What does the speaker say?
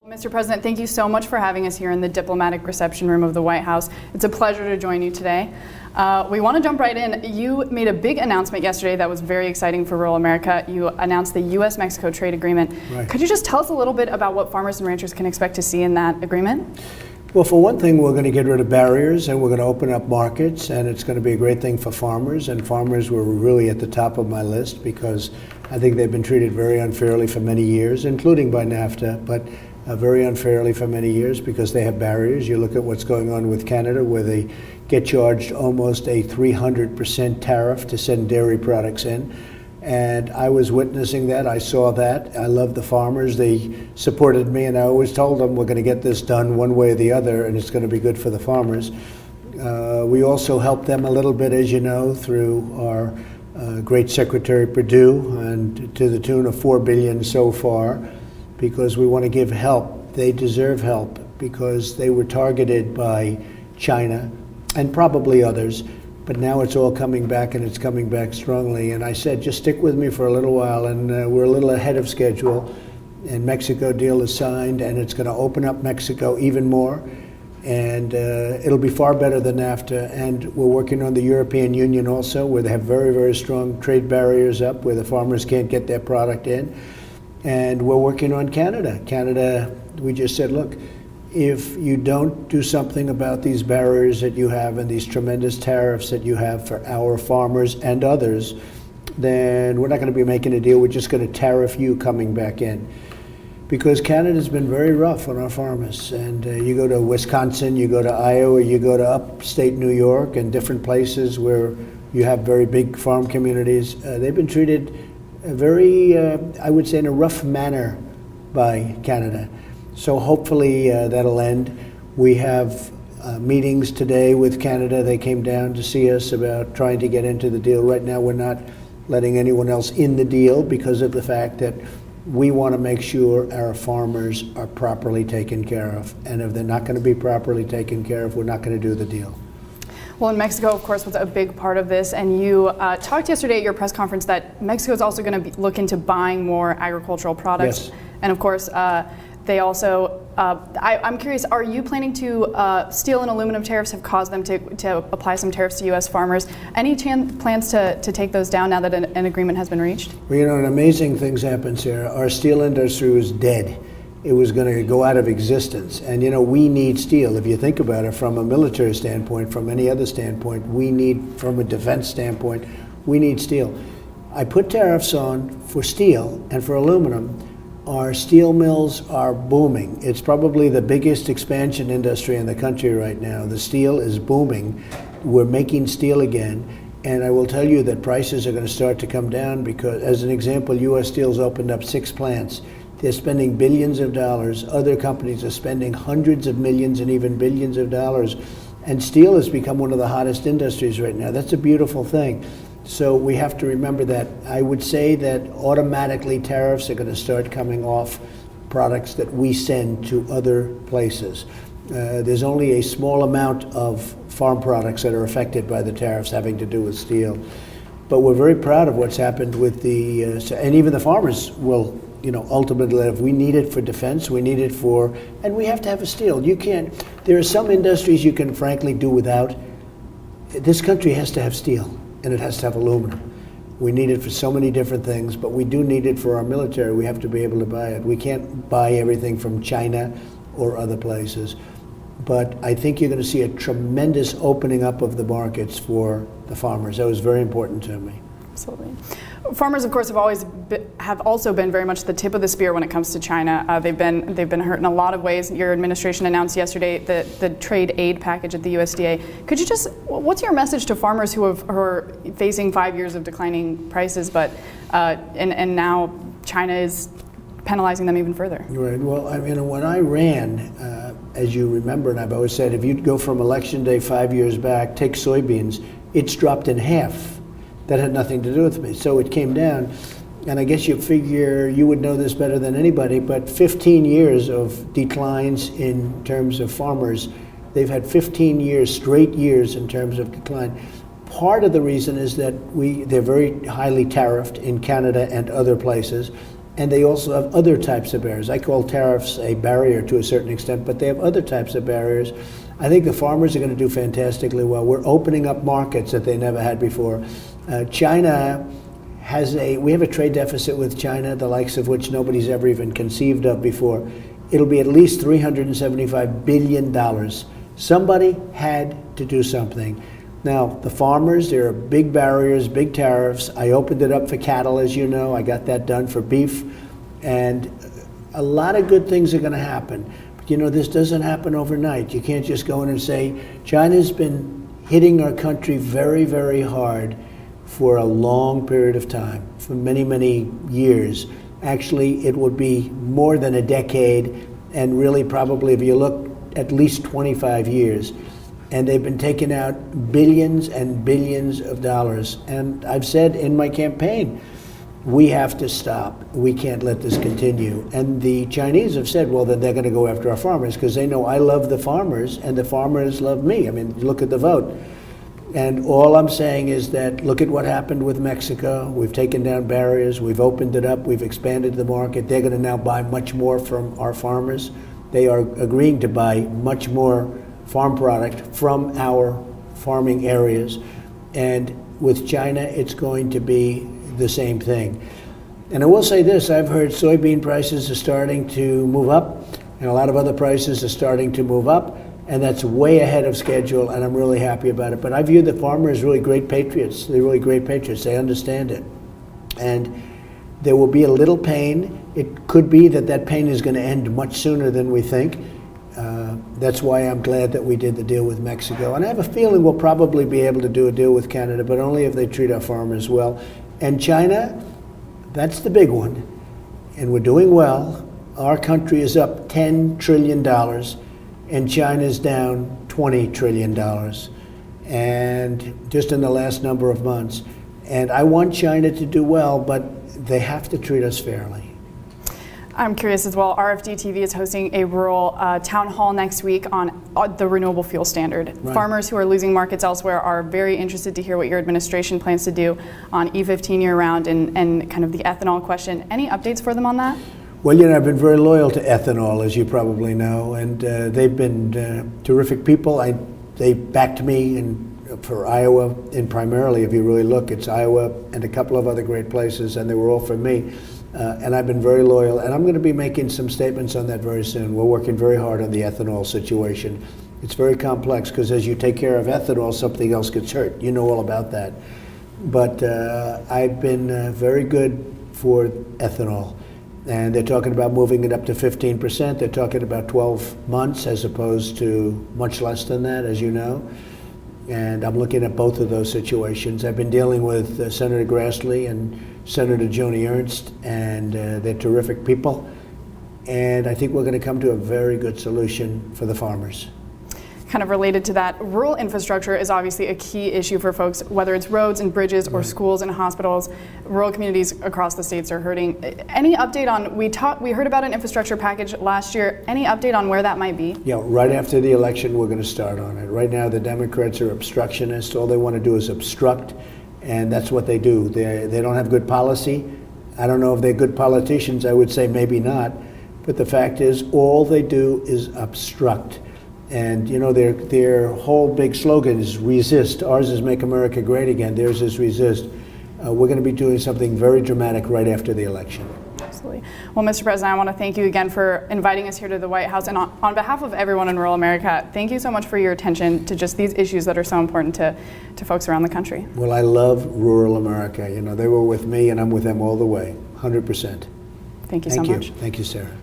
Mr. President, thank you so much for having us here in the diplomatic reception room of the White House. It's a pleasure to join you today. We want to jump right in. You made a big announcement yesterday that was very exciting for rural America. You announced the U.S.-Mexico trade agreement. Right. Could you just tell us a little bit about what farmers and ranchers can expect to see in that agreement? Well, for one thing, we're going to get rid of barriers and we're going to open up markets, and it's going to be a great thing for farmers. And farmers were really at the top of my list because I think they've been treated very unfairly for many years, including by NAFTA, but very unfairly for many years because they have barriers. You look at what's going on with Canada, where they get charged almost a 300% tariff to send dairy products in. And I was witnessing that. I saw that. I love the farmers. They supported me, and I always told them we're going to get this done one way or the other, and it's going to be good for the farmers. We also helped them a little bit, as you know, through our great Secretary Perdue, and to the tune of $4 billion so far, because we want to give help. They deserve help because they were targeted by China and probably others. But now it's all coming back, and it's coming back strongly. And I said, just stick with me for a little while, and we're a little ahead of schedule. And Mexico deal is signed, and it's going to open up Mexico even more. And it'll be far better than NAFTA. And we're working on the European Union also, where they have very, very strong trade barriers up, where the farmers can't get their product in. And we're working on Canada. Canada, we just said, look, if you don't do something about these barriers that you have and these tremendous tariffs that you have for our farmers and others, then we're not going to be making a deal. We're just going to tariff you coming back in. Because Canada's been very rough on our farmers. And you go to Wisconsin, you go to Iowa, you go to upstate New York and different places where you have very big farm communities. They've been treated very, I would say, in a rough manner by Canada. So hopefully that'll end. We have meetings today with Canada. They came down to see us about trying to get into the deal. Right now we're not letting anyone else in the deal because of the fact that we want to make sure our farmers are properly taken care of. And if they're not going to be properly taken care of, we're not going to do the deal. Well, and Mexico, of course, was a big part of this, and you talked yesterday at your press conference that Mexico is also going to look into buying more agricultural products. Yes. And of course, they also, I'm curious, are you planning to, steel and aluminum tariffs have caused them to apply some tariffs to U.S. farmers. Any plans to take those down now that an agreement has been reached? Well, you know, an amazing thing happens here. Our steel industry was dead. It was going to go out of existence. And, you know, we need steel. If you think about it from a military standpoint, from any other standpoint, we need, from a defense standpoint, we need steel. I put tariffs on for steel and for aluminum. Our steel mills are booming. It's probably the biggest expansion industry in the country right now. The steel is booming. We're making steel again. And I will tell you that prices are going to start to come down because, as an example, U.S. Steel's opened up 6 plants. They're spending billions of dollars. Other companies are spending hundreds of millions and even billions of dollars. And steel has become one of the hottest industries right now. That's a beautiful thing. So we have to remember that. I would say that automatically tariffs are going to start coming off products that we send to other places. There's only a small amount of farm products that are affected by the tariffs having to do with steel. But we're very proud of what's happened with the, and even the farmers will, you know, ultimately, if we need it for defense, we need it for, and we have to have a steel. You can't, there are some industries you can frankly do without. This country has to have steel, and it has to have aluminum. We need it for so many different things, but we do need it for our military. We have to be able to buy it. We can't buy everything from China or other places. But I think you're going to see a tremendous opening up of the markets for the farmers. That was very important to me. Absolutely. Farmers, of course, have also been very much the tip of the spear when it comes to China. They've been hurt in a lot of ways. Your administration announced yesterday the trade aid package at the USDA. Could you just, what's your message to farmers who are facing 5 years of declining prices, but and now China is penalizing them even further? Right. Well, I mean, when I ran, as you remember, and I've always said, if you go from election day 5 years back, take soybeans, it's dropped in half. That had nothing to do with me. So it came down, and I guess you figure you would know this better than anybody, but 15 years of declines in terms of farmers. They've had 15 years, straight years in terms of decline. Part of the reason is that they're very highly tariffed in Canada and other places, And they also have other types of barriers. I call tariffs a barrier to a certain extent, but they have other types of barriers. I think the farmers are going to do fantastically well. We're opening up markets that they never had before. China we have a trade deficit with China, the likes of which nobody's ever even conceived of before. It'll be at least $375 billion. Somebody had to do something. Now, the farmers, there are big barriers, big tariffs. I opened it up for cattle, as you know. I got that done for beef. And a lot of good things are going to happen. But you know, this doesn't happen overnight. You can't just go in and say, China's been hitting our country very, very hard for a long period of time, for many, many years. Actually, it would be more than a decade, and really probably, if you look, at least 25 years. And they've been taking out billions and billions of dollars. And I've said in my campaign, we have to stop. We can't let this continue. And the Chinese have said, well, then they're going to go after our farmers, because they know I love the farmers and the farmers love me. I mean, look at the vote. And all I'm saying is that look at what happened with Mexico. We've taken down barriers. We've opened it up. We've expanded the market. They're going to now buy much more from our farmers. They are agreeing to buy much more farm product from our farming areas. And with China, it's going to be the same thing. And I will say this, I've heard soybean prices are starting to move up, and a lot of other prices are starting to move up, and that's way ahead of schedule, and I'm really happy about it. But I view the farmers as really great patriots. They're really great patriots. They understand it. And there will be a little pain. It could be that that pain is going to end much sooner than we think. That's why I'm glad that we did the deal with Mexico. And I have a feeling we'll probably be able to do a deal with Canada, but only if they treat our farmers well. And China, that's the big one. And we're doing well. Our country is up $10 trillion, and China's down $20 trillion. And just in the last number of months. And I want China to do well, but they have to treat us fairly. I'm curious as well, RFD-TV is hosting a rural town hall next week on the renewable fuel standard. Right. Farmers who are losing markets elsewhere are very interested to hear what your administration plans to do on E15 year-round and kind of the ethanol question. Any updates for them on that? Well, you know, I've been very loyal to ethanol, as you probably know, and they've been terrific people. They backed me for Iowa, and primarily, if you really look, it's Iowa and a couple of other great places, and they were all for me. And I've been very loyal, and I'm going to be making some statements on that very soon. We're working very hard on the ethanol situation. It's very complex, because as you take care of ethanol, something else gets hurt. You know all about that. But I've been very good for ethanol. And they're talking about moving it up to 15%. They're talking about 12 months as opposed to much less than that, as you know. And I'm looking at both of those situations. I've been dealing with Senator Grassley and Senator Joni Ernst, and they're terrific people. And I think we're going to come to a very good solution for the farmers. Kind of related to that, rural infrastructure is obviously a key issue for folks, whether it's roads and bridges or schools and hospitals. Rural communities across the states are hurting. Any update on, we heard about an infrastructure package last year. Any update on where that might be? Yeah, right after the election, we're going to start on it. Right now, the Democrats are obstructionists. All they want to do is obstruct, and that's what they do. They don't have good policy. I don't know if they're good politicians. I would say maybe not. But the fact is, all they do is obstruct. And you know, their whole big slogan is resist. Ours is make America great again. Theirs is resist. We're going to be doing something very dramatic right after the election. Absolutely. Well, Mr. President, I want to thank you again for inviting us here to the White House. And on behalf of everyone in rural America, thank you so much for your attention to just these issues that are so important to folks around the country. Well, I love rural America. You know, they were with me, and I'm with them all the way, 100%. Thank you so much. Thank you, Sarah.